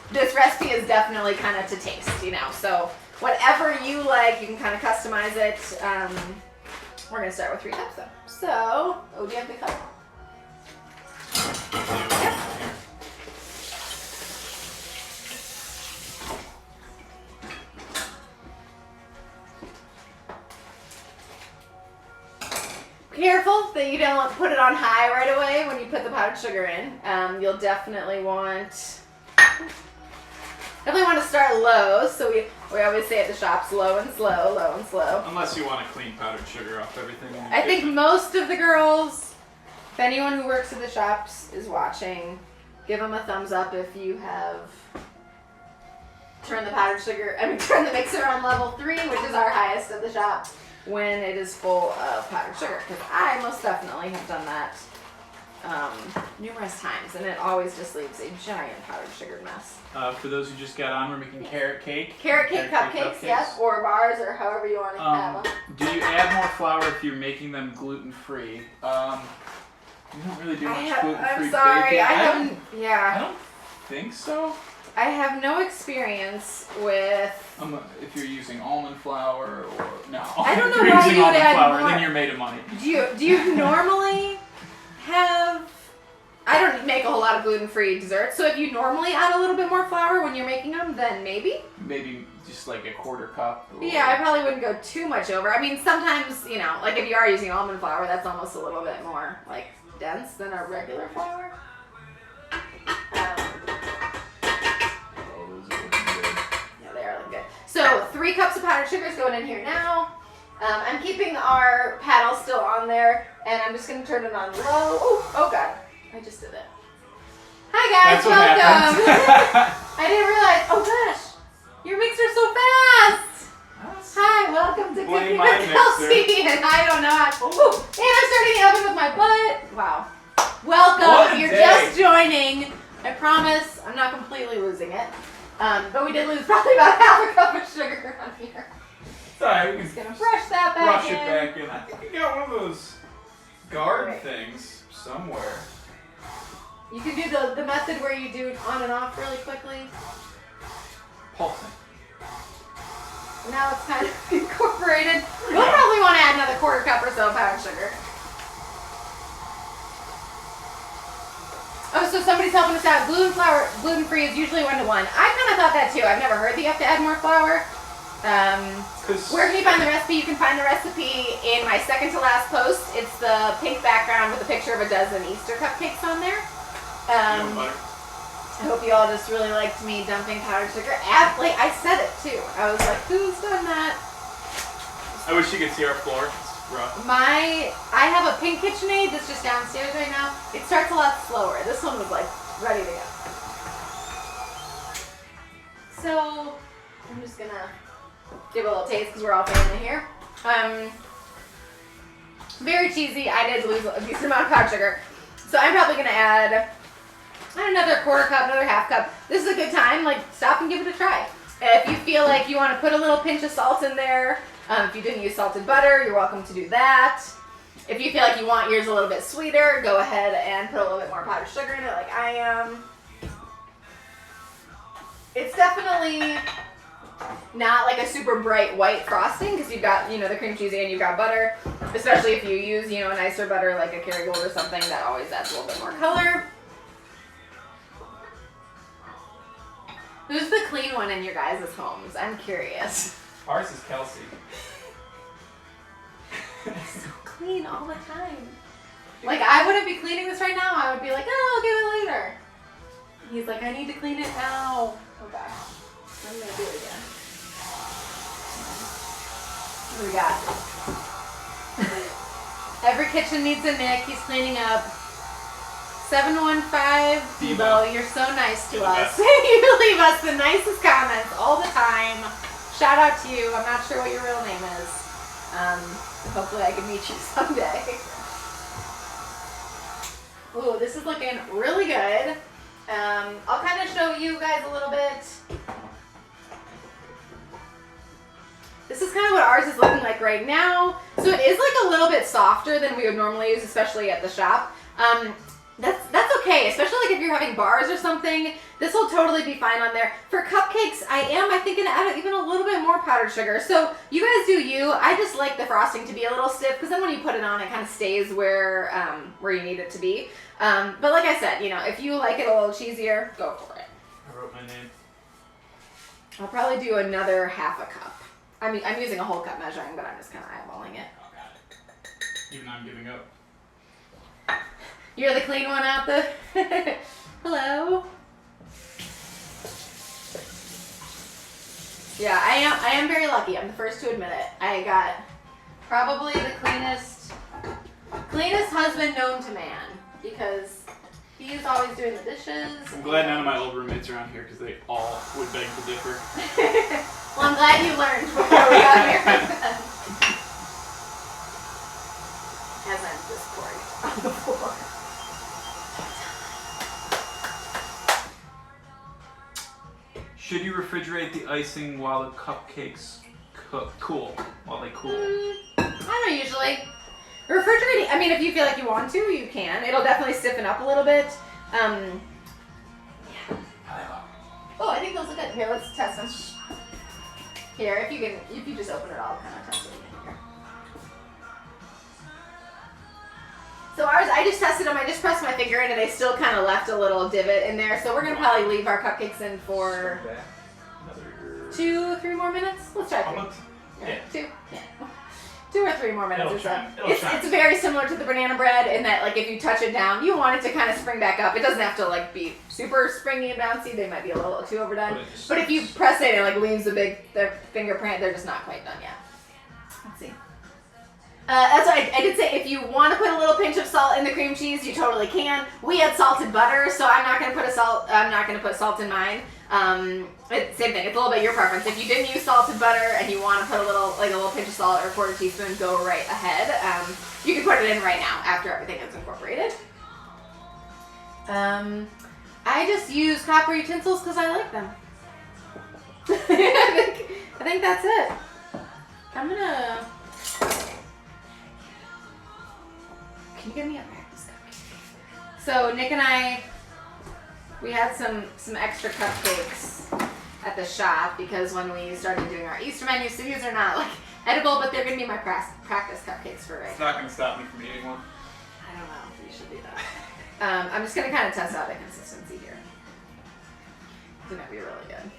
This recipe is definitely kind of to taste, you know, so whatever you like, you can kind of customize it. We're going to start with 3 cups though. So, do you have the cup? Yep. Careful that you don't put it on high right away when you put the powdered sugar in. You'll definitely want to start low, so we always say at the shops, low and slow, low and slow. Unless you want to clean powdered sugar off everything. I think most of the girls, if anyone who works at the shops is watching, give them a thumbs up if you have turned the mixer on level 3, which is our highest at the shop, when it is full of powdered sugar. Because I most definitely have done that numerous times, and it always just leaves a giant powdered sugar mess. For those who just got on, we're making carrot cake. Carrot cake cupcakes, yes, or bars, or however you want to have them. Do you add more flour if you're making them gluten-free? You don't really do much gluten-free I'm sorry, baking. I don't think so. I have no experience with... if you're using almond flour or... No. I don't know if you're why using you would almond add flour, more. then you're made of money. Do you normally have... I don't make a whole lot of gluten-free desserts, so if you normally add a little bit more flour when you're making them, then maybe? Maybe just like a 1/4 cup. Or... Yeah, I probably wouldn't go too much over. I mean, sometimes, you know, like if you are using almond flour, that's almost a little bit more, like, dense than a regular flour. Yeah, they are looking good. So 3 cups of powdered sugar is going in here now. I'm keeping our paddle still on there, and I'm just going to turn it on low. Oh God, I just did it. Hi guys, welcome. I didn't realize. Oh gosh, your mixer's so fast. Hi, welcome to Cooking with Kelsey. And I don't know how. Ooh, and I'm starting the oven with my butt. Wow. Welcome. You're just joining. I promise I'm not completely losing it. But we did lose probably about half a cup of sugar on here. Sorry, we just gonna brush that back in. Brush it back in. I think we got one of those guard things somewhere. You can do the method where you do it on and off really quickly. Pulsing. Now it's kind of incorporated. We'll probably want to add another 1/4 cup or so of powdered sugar. Oh, so somebody's helping us out. Gluten-free is usually 1 to 1. I kind of thought that too. I've never heard that you have to add more flour. Where can you find the recipe? You can find the recipe in my second to last post. It's the pink background with a picture of a dozen Easter cupcakes on there. I hope you all just really liked me dumping powdered sugar. I said it too. I was like, who's done that? I wish you could see our floor. It's rough. I have a pink KitchenAid that's just downstairs right now. It starts a lot slower. This one was like ready to go. So I'm just gonna give a little taste because we're all family here. Very cheesy. I did lose a decent amount of powdered sugar. So I'm probably gonna add another 1/4 cup, another 1/2 cup. This is a good time, like stop and give it a try. If you feel like you want to put a little pinch of salt in there, if you didn't use salted butter, you're welcome to do that. If you feel like you want yours a little bit sweeter, go ahead and put a little bit more powdered sugar in it like I am. It's definitely not like a super bright white frosting because you've got, the cream cheese and you've got butter. Especially if you use, a nicer butter like a Kerrygold or something, that always adds a little bit more color. Who's the clean one in your guys' homes? I'm curious. Ours is Kelsey. So clean all the time. Like, I wouldn't be cleaning this right now. I would be like, oh, I'll give it later. He's like, I need to clean it now. Oh gosh. I'm gonna do it again. What do we got? Every kitchen needs a Nick. He's cleaning up. 715 Debo, you're so nice to us. You leave us the nicest comments all the time. Shout out to you. I'm not sure what your real name is. Hopefully I can meet you someday. Ooh, this is looking really good. I'll kind of show you guys a little bit. This is kind of what ours is looking like right now. So it is like a little bit softer than we would normally use, especially at the shop. That's okay, especially like if you're having bars or something. This will totally be fine on there. For cupcakes, I think gonna add even a little bit more powdered sugar. So you guys do you. I just like the frosting to be a little stiff because then when you put it on, it kind of stays where you need it to be. But like I said, if you like it a little cheesier, go for it. I wrote my name. I'll probably do another half a cup. I'm using a whole cup measuring, but I'm just kind of eyeballing it. Oh, got it. Even though I'm giving up. You're the clean one out the... Hello? Yeah, I am very lucky. I'm the first to admit it. I got probably the cleanest husband known to man because he's always doing the dishes. I'm glad none of my old roommates are on here because they all would beg to differ. Well, I'm glad you learned before we got here. As I'm just pouring on the floor. Should you refrigerate the icing while the cupcakes cool? While they cool? I don't usually. Refrigerating, if you feel like you want to, you can. It'll definitely stiffen up a little bit. Yeah. Oh, I think those are good. Here, let's test them. Here, if you just open it, I'll kind of test it again here. So ours, I just tested them. I just pressed my finger in and they still kind of left a little divot in there. So we're going to probably leave our cupcakes in for 2-3 more minutes. Let's try 3. Yeah. 2. Yeah. 2 or 3 more minutes or so. It's very similar to the banana bread in that like if you touch it down, you want it to kind of spring back up. It doesn't have to like be super springy and bouncy. They might be a little too overdone. But if you press it and like leaves their fingerprint, they're just not quite done yet. Let's see. That's what I did say. If you want to put a little pinch of salt in the cream cheese, you totally can. We had salted butter, so I'm not going to put salt in mine. Same thing. It's a little bit your preference. If you didn't use salted butter and you want to put a little pinch of salt or a quarter teaspoon, go right ahead. You can put it in right now after everything is incorporated. I just use copper utensils because I like them. I think that's it. I'm gonna. Can you give me a practice cupcake? So Nick and I, we had some extra cupcakes at the shop because when we started doing our Easter menu, so these are not like edible, but they're gonna be my practice cupcakes for right. It's not gonna stop me from eating one. I don't know. You should do that. I'm just gonna kind of test out the consistency here. It's gonna be really good.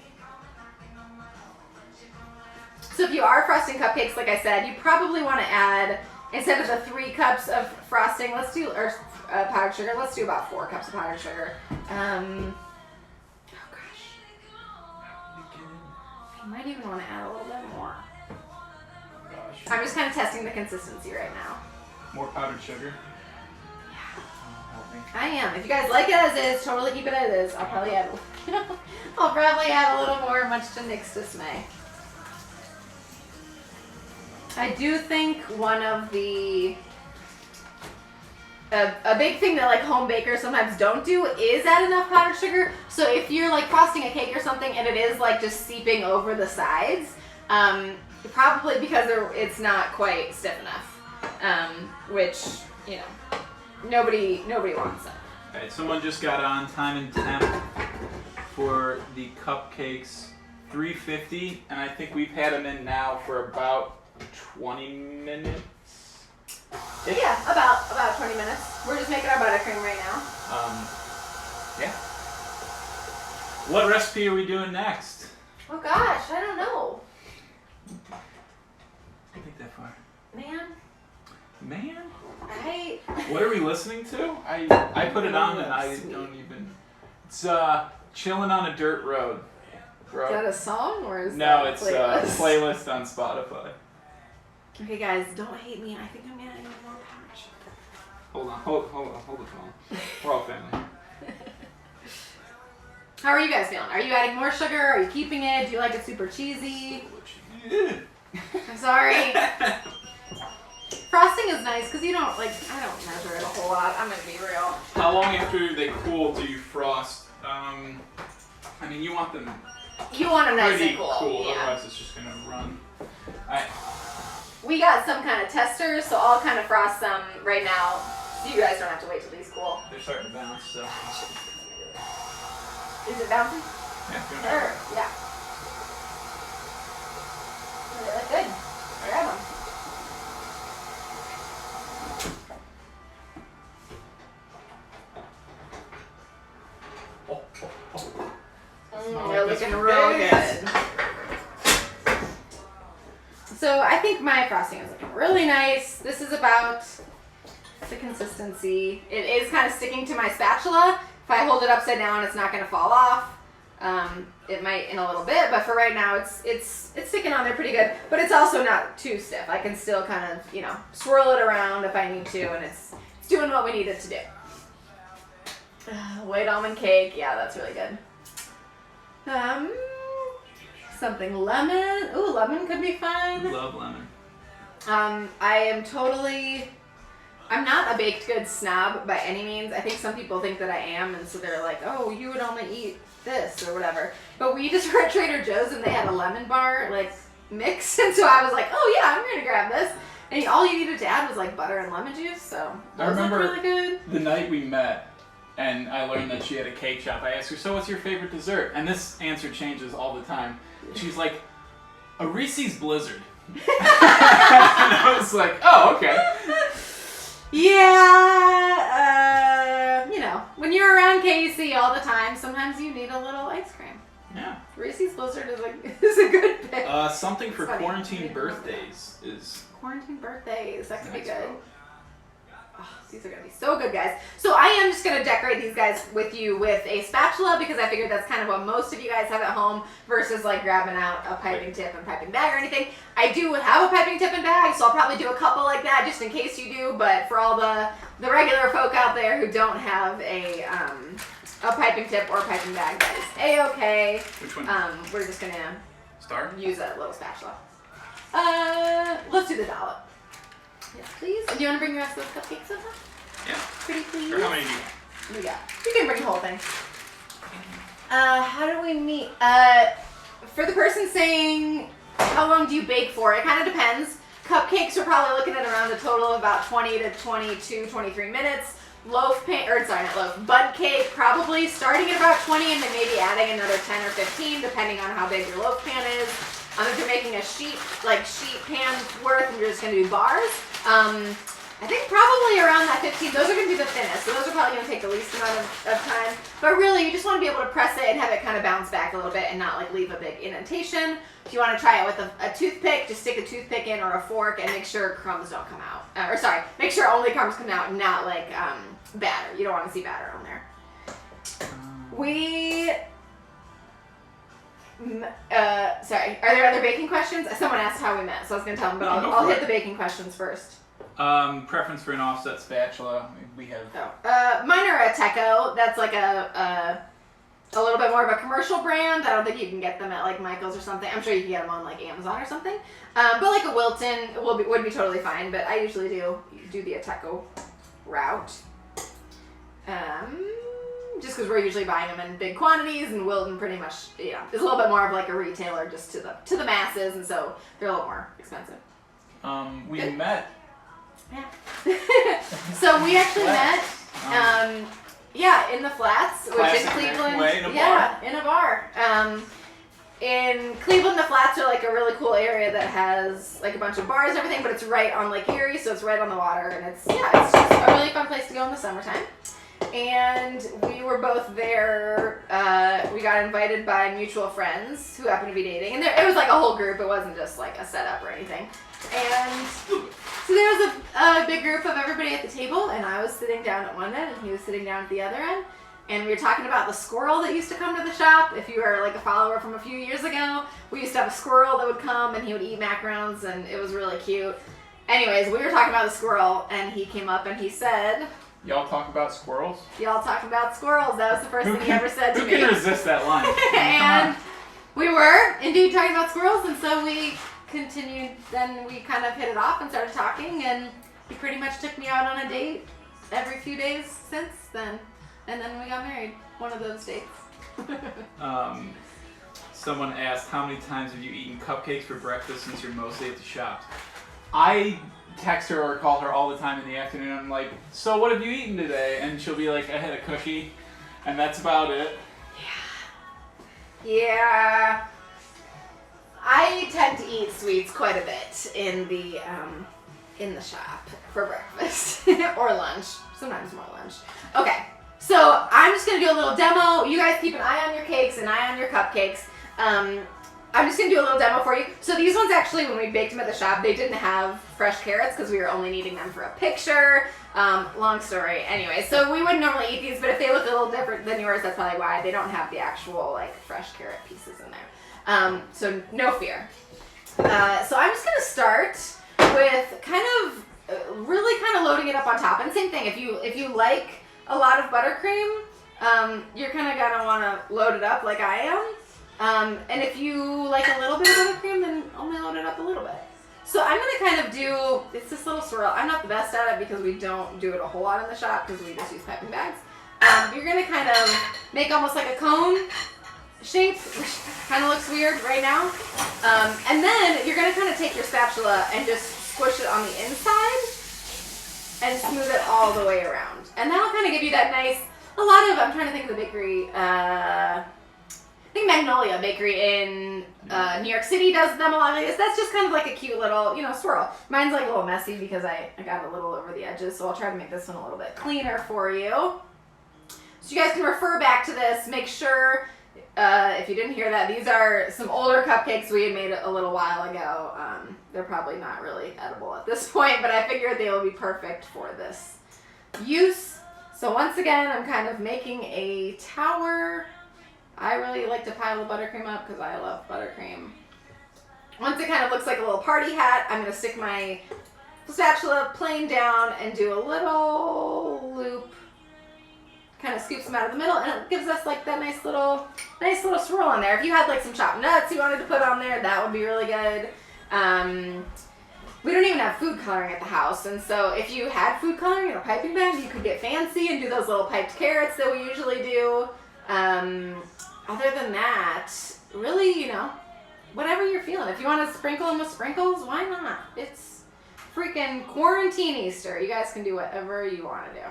So if you are frosting cupcakes, like I said, you probably want to add, instead of the 3 cups of frosting, powdered sugar, let's do about 4 cups of powdered sugar. Oh gosh. You might even want to add a little bit more. Gosh. I'm just kind of testing the consistency right now. More powdered sugar? Yeah. Help me. I am. If you guys like it as is, totally keep it as is. I'll probably add a little more, much to Nick's dismay. I do think one of the a big thing that like home bakers sometimes don't do is add enough powdered sugar. So if you're like frosting a cake or something and it is like just seeping over the sides, probably because it's not quite stiff enough, which nobody wants that. Alright, someone just got on time and temp for the cupcakes 350, and I think we've had them in now for about 20 minutes. Yeah, about 20 minutes. We're just making our buttercream right now. Yeah. What recipe are we doing next? Oh gosh, I don't know. I think that far. Man. What are we listening to? I put it on and I don't even. It's Chillin' on a Dirt Road. Bro. Is that a song or is No, that it's a playlist on Spotify. Okay, guys, don't hate me. I think I'm gonna add more punch. Hold the phone. We're all family. How are you guys feeling? Are you adding more sugar? Are you keeping it? Do you like it super cheesy? I'm sorry. Frosting is nice because you don't I don't measure it a whole lot. I'm gonna be real. How long after they cool do you frost? I mean, you want them. You want them nice pretty and cool. Yeah. Otherwise, it's just gonna run. Alright. We got some kind of testers, so I'll kind of frost some right now. So you guys don't have to wait till these cool. They're starting to bounce, so. Is it bouncing? Yeah, it's gonna Sure. Yeah. They look good. Grab them. They're looking real good. So I think my frosting is looking really nice. This is about the consistency. It is kind of sticking to my spatula. If I hold it upside down, it's not going to fall off. It might in a little bit, but for right now, it's sticking on there pretty good. But it's also not too stiff. I can still kind of, swirl it around if I need to, and it's doing what we need it to do. White almond cake, yeah, that's really good. Something lemon. Ooh, lemon could be fun. Love lemon. I'm not a baked goods snob by any means. I think some people think that I am, and so they're like, oh, you would only eat this or whatever. But we just were at Trader Joe's and they had a lemon bar mix, and so I was like, oh yeah, I'm gonna grab this. And all you needed to add was butter and lemon juice, so those look really good. The night we met and I learned that she had a cake shop, I asked her, so what's your favorite dessert? And this answer changes all the time. She's like, a Reese's Blizzard. And I was like, oh, okay. Yeah, when you're around KC all the time, sometimes you need a little ice cream. Yeah. Reese's Blizzard is a good pick. Something for quarantine birthdays is... Quarantine birthdays, that could be good. Row. Oh, these are going to be so good, guys. So I am just going to decorate these guys with a spatula because I figured that's kind of what most of you guys have at home versus grabbing out a piping tip and piping bag or anything. I do have a piping tip and bag, so I'll probably do a couple like that just in case you do, but for all the regular folk out there who don't have a piping tip or a piping bag, that is A-okay. Which one? We're just going to Star? use a little spatula. Let's do the dollop. Yes, please. And do you want to bring the rest of those cupcakes over? Yeah. Pretty please. Or how many do you want? We got. You can bring the whole thing. How do we meet? For the person saying, how long do you bake for? It kind of depends. Cupcakes are probably looking at around a total of about 20 to 22, 23 minutes. Bud cake probably starting at about 20 and then maybe adding another 10 or 15 depending on how big your loaf pan is. If you're making a sheet pan worth and you're just going to do bars, I think probably around that 15, those are going to be the thinnest, so those are probably going to take the least amount of time. But really, you just want to be able to press it and have it kind of bounce back a little bit and not leave a big indentation. If you want to try it with a toothpick, just stick a toothpick in or a fork and make sure crumbs don't come out. Make sure only crumbs come out and not batter. You don't want to see batter on there. Sorry, are there other baking questions? Someone asked how we met, so I was going to tell them, but I'll hit the baking questions first. Preference for an offset spatula. We have... Mine are a Teco. That's a little bit more of a commercial brand. I don't think you can get them at Michael's or something. I'm sure you can get them on Amazon or something. But a Wilton would be totally fine, but I usually do the Teco route. Just because we're usually buying them in big quantities, and Wilton pretty much, is a little bit more of a retailer just to the masses, and so they're a little more expensive. We met. Yeah. So we actually met, in the Flats, which is Cleveland. In a bar. In a bar. in Cleveland, the Flats are like a really cool area that has like a bunch of bars and everything, but it's right on Lake Erie, so it's right on the water, and it's just a really fun place to go in the summertime. And we were both there. We got invited by mutual friends who happened to be dating, and it was like a whole group. It wasn't just like a setup or anything. And so there was a big group of everybody at the table, and I was sitting down at one end, and he was sitting down at the other end. And we were talking about the squirrel that used to come to the shop. If you are like a follower from a few years ago, we used to have a squirrel that would come and he would eat macarons, and it was really cute. Anyways, we were talking about the squirrel, and he came up and he said, "Y'all talk about squirrels?" "Y'all talking about squirrels." That was the first thing he ever said to me. Who can resist that line? And we were indeed talking about squirrels, and so we continued. Then we kind of hit it off and started talking, and he pretty much took me out on a date every few days since then. And then we got married, one of those dates. Someone asked, how many times have you eaten cupcakes for breakfast since you're mostly at the shops? I text her or call her all the time in the afternoon. I'm like, so what have you eaten today? And she'll be like, I had a cookie, and that's about it. Yeah. I tend to eat sweets quite a bit in the shop for breakfast or lunch. Sometimes more lunch. Okay. So I'm just going to do a little demo. You guys keep an eye on your cakes, an eye on your cupcakes. I'm just going to do a little demo for you. So these ones actually, when we baked them at the shop, they didn't have fresh carrots because we were only needing them for a picture. Long story. Anyway, so we wouldn't normally eat these, but if they look a little different than yours, that's probably why. They don't have the actual like fresh carrot pieces in there. So no fear. So I'm just going to start with kind of really kind of loading it up on top. And same thing, if you like a lot of buttercream, you're kind of gonna want to load it up like I am. And if you like a little bit of buttercream, then only load it up a little bit. So I'm gonna kind of do, it's this little swirl. I'm not the best at it because we don't do it a whole lot in the shop because we just use piping bags. You're gonna kind of make almost like a cone shape, which kind of looks weird right now. And then you're gonna kind of take your spatula and just squish it on the inside and smooth it all the way around. And that'll kind of give you that nice, I'm trying to think of the bakery, I think Magnolia Bakery in New York City does them a lot like this. That's just kind of like a cute little, swirl. Mine's like a little messy because I got a little over the edges, so I'll try to make this one a little bit cleaner for you. So you guys can refer back to this. Make sure, if you didn't hear that, these are some older cupcakes we had made a little while ago. They're probably not really edible at this point, but I figured they will be perfect for this use. So once again, I'm kind of making a tower. I really like to pile the buttercream up because I love buttercream. Once it kind of looks like a little party hat, I'm going to stick my spatula plain down and do a little loop. Kind of scoops them out of the middle, and it gives us like that nice little swirl on there. If you had like some chopped nuts you wanted to put on there, that would be really good. We don't even have food coloring at the house, and so if you had food coloring in a piping bag, you could get fancy and do those little piped carrots that we usually do. Other than that, really, whatever you're feeling. If you want to sprinkle them with sprinkles, why not? It's freaking quarantine Easter. You guys can do whatever you want to do.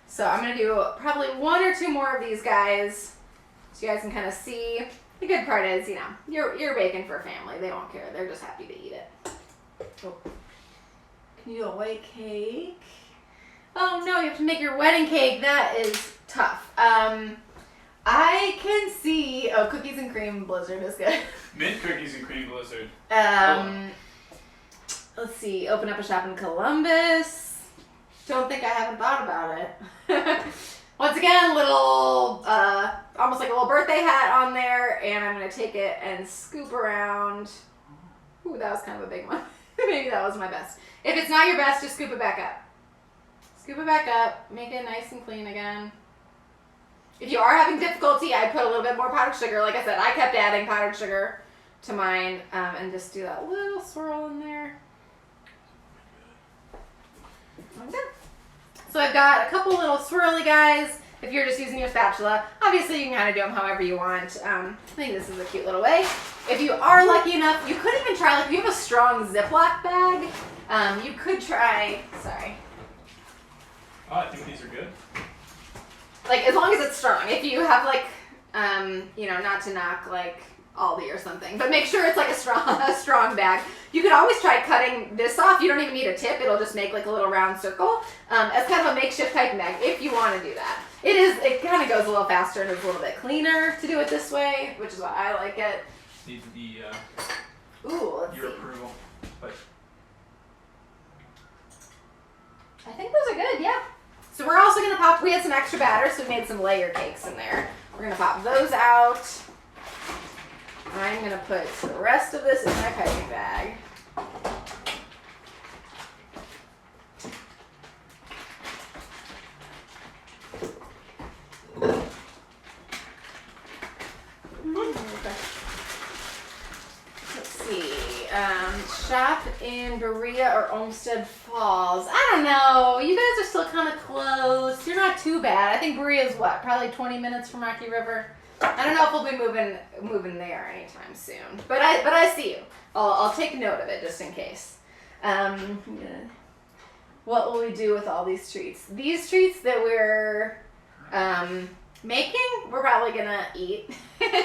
So I'm going to do probably one or two more of these guys so you guys can kind of see. The good part is, you're baking for a family. They won't care. They're just happy to eat it. Oh. Can you do a white cake? Oh no, you have to make your wedding cake. That is tough. I can see, cookies and cream blizzard is good. Mint cookies and cream blizzard. Let's see, open up a shop in Columbus. Don't think I haven't thought about it. Once again, little, almost like a little birthday hat on there, and I'm going to take it and scoop around. Ooh, that was kind of a big one. Maybe that was my best. If it's not your best, just scoop it back up. Scoop it back up, make it nice and clean again. If you are having difficulty, I put a little bit more powdered sugar. Like I said, I kept adding powdered sugar to mine, and just do that little swirl in there. Okay. So I've got a couple little swirly guys. If you're just using your spatula, obviously you can kind of do them however you want. I think this is a cute little way. If you are lucky enough, you could even try, like if you have a strong Ziploc bag, you could try, sorry. Oh, I think these are good. Like, as long as it's strong. If you have, like, not to knock, like, Aldi or something. But make sure it's like a strong bag. You could always try cutting this off. You don't even need a tip. It'll just make like a little round circle as kind of a makeshift piping bag if you want to do that. It kind of goes a little faster and it's a little bit cleaner to do it this way, which is why I like it. Needs the Ooh, let's your see. approval. But I think those are good, yeah. So we're also gonna pop, we had some extra batter, so we made some layer cakes in there. We're gonna pop those out. I'm gonna put the rest of this in my piping bag. Let's see, shop in Berea or Olmsted Falls. I don't know, you guys are still kind of close. You're not too bad. I think Berea is what, probably 20 minutes from Rocky River. I don't know if we'll be moving there anytime soon, but I see you. I'll take note of it just in case. What will we do with all these treats? These treats that we're making, we're probably gonna eat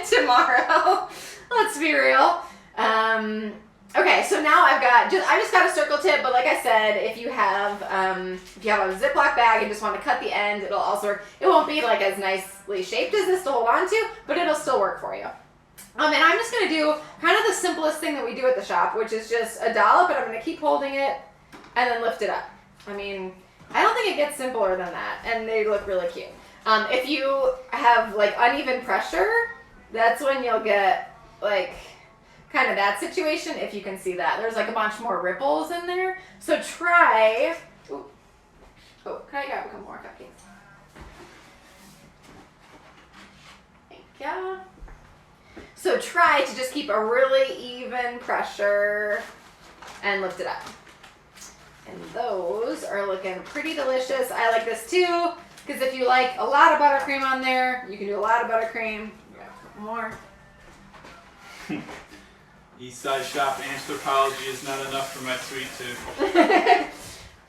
tomorrow. Let's be real. Okay, so now I just got a circle tip, but like I said, if you have a Ziploc bag and just want to cut the end, it'll also work. It won't be like as nicely shaped as this to hold on to, but it'll still work for you. And I'm just gonna do kind of the simplest thing that we do at the shop, which is just a dollop, and I'm gonna keep holding it and then lift it up. I mean, I don't think it gets simpler than that, and they look really cute. If you have like uneven pressure, that's when you'll get like kind of that situation, if you can see that. There's like a bunch more ripples in there. So try, ooh. Oh, can I grab a couple more cupcakes? Thank you. So try to just keep a really even pressure and lift it up. And those are looking pretty delicious. I like this too, because if you like a lot of buttercream on there, you can do a lot of buttercream. Yeah, a couple more. Eastside Shop anthropology is not enough for my sweet tooth.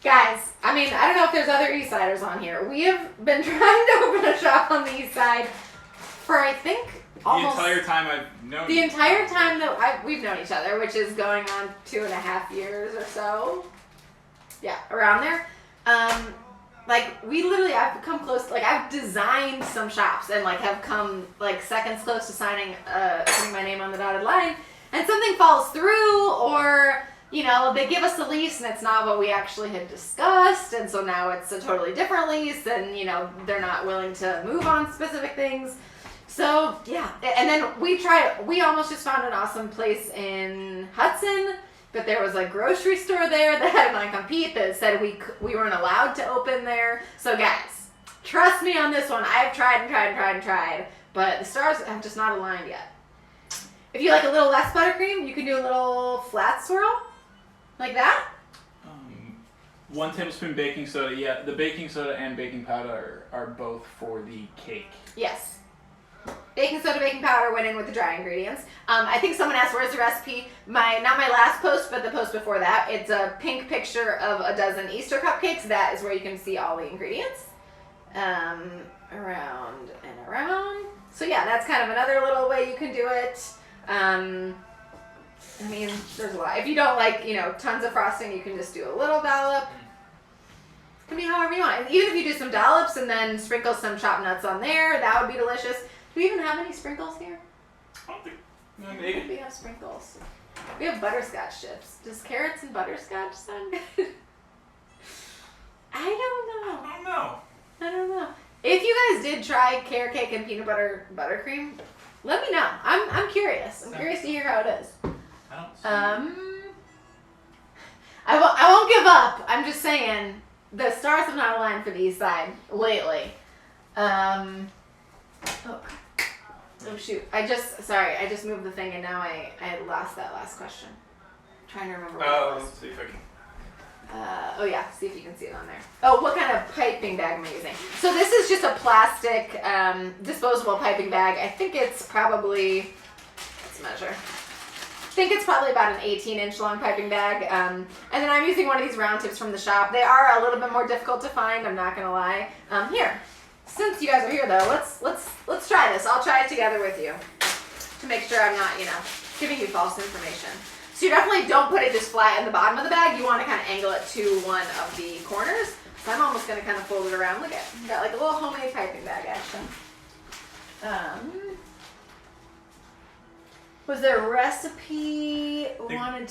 Guys, I mean, I don't know if there's other Eastsiders on here. We have been trying to open a shop on the East Side for, I think, almost the entire time I've known the you. entire time that we've known each other, which is going on 2.5 years or so. Yeah, around there. Like, we literally, I've come close, like, I've designed some shops and, like, have come, like, seconds close to signing, putting my name on the dotted line, and something falls through, or, you know, they give us the lease and it's not what we actually had discussed, and so now it's a totally different lease, and, you know, they're not willing to move on specific things. So, yeah, and then we almost just found an awesome place in Hudson, but there was a grocery store there that had a non-compete that said we weren't allowed to open there. So guys, trust me on this one. I've tried and tried and tried and tried, but the stars have just not aligned yet. If you like a little less buttercream, you can do a little flat swirl, like that. 1 tablespoon baking soda. Yeah, the baking soda and baking powder are both for the cake. Yes. Baking soda, baking powder went in with the dry ingredients. I think someone asked, where's the recipe? Not my last post, but the post before that. It's a pink picture of a dozen Easter cupcakes. That is where you can see all the ingredients. Around and around. So yeah, that's kind of another little way you can do it. I mean, there's a lot. If you don't like, you know, tons of frosting, you can just do a little dollop. It can be however you want. Even if you do some dollops and then sprinkle some chopped nuts on there, that would be delicious. Do we even have any sprinkles here? I don't think. Maybe we have sprinkles. We have butterscotch chips. Does carrots and butterscotch sound good? I don't know. If you guys did try carrot cake and peanut butter buttercream, let me know. I'm curious. I'm curious to hear how it is. I don't see I won't give up. I'm just saying the stars have not aligned for the East Side lately. Oh shoot! I just moved the thing and now I lost that last question. I'm trying to remember what it was. Let's see if I can. Oh yeah, see if you can see it on there. Oh, what kind of piping bag am I using? So this is just a plastic disposable piping bag. I think it's probably, let's measure. I think it's probably about an 18-inch long piping bag. And then I'm using one of these round tips from the shop. They are a little bit more difficult to find, I'm not gonna lie. Here, since you guys are here though, let's try this. I'll try it together with you. to make sure I'm not, giving you false information. So you definitely don't put it just flat in the bottom of the bag. You want to kind of angle it to one of the corners. So I'm almost going to kind of fold it around. Look at it. Got like a little homemade piping bag action. Was there a recipe wanted to